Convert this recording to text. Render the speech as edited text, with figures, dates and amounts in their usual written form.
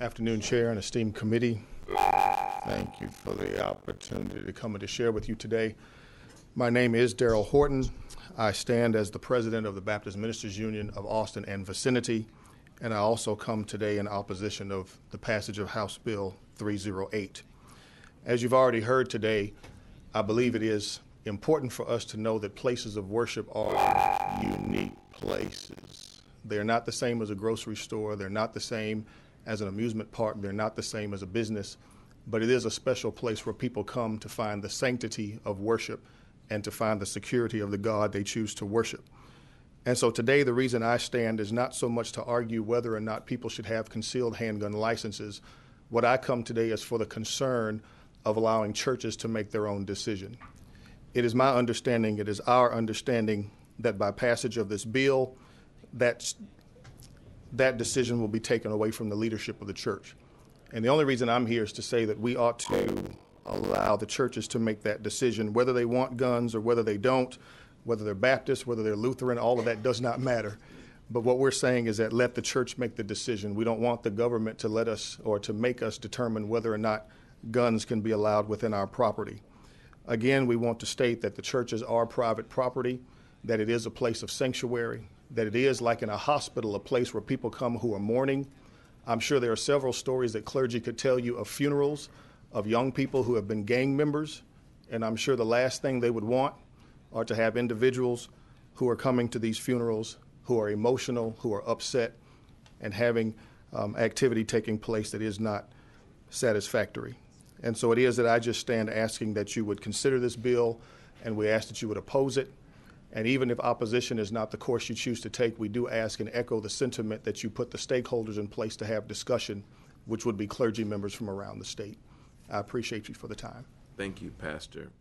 Afternoon, Chair and esteemed committee. Thank you for the opportunity to come and to share with you today. My name is Daryl Horton. I stand as the president of the Baptist Ministers Union of Austin and vicinity, and I also come today in opposition of the passage of House Bill 308. As you've already heard today, I believe it is important for us to know that places of worship are unique places. They're not the same as a grocery store. They're not the same as an amusement park. They're not the same as a business, but it is a special place where people come to find the sanctity of worship and to find the security of the God they choose to worship. And so today, the reason I stand is not so much to argue whether or not people should have concealed handgun licenses. What I come today is for the concern of allowing churches to make their own decision. It is my understanding, it is our understanding that by passage of this bill, that decision will be taken away from the leadership of the church. And the only reason I'm here is to say that we ought to allow the churches to make that decision, whether they want guns or whether they don't, whether they're Baptist, whether they're Lutheran, all of that does not matter. But what we're saying is that let the church make the decision. We don't want the government to let us or to make us determine whether or not guns can be allowed within our property. Again, we want to state that the churches are private property, that it is a place of sanctuary, that it is like in a hospital, a place where people come who are mourning. I'm sure there are several stories that clergy could tell you of funerals of young people who have been gang members, and I'm sure the last thing they would want are to have individuals who are coming to these funerals who are emotional, who are upset, and having activity taking place that is not satisfactory. And so it is that I just stand asking that you would consider this bill, and we ask that you would oppose it. And even if opposition is not the course you choose to take, we do ask and echo the sentiment that you put the stakeholders in place to have discussion, which would be clergy members from around the state. I appreciate you for the time. Thank you, Pastor.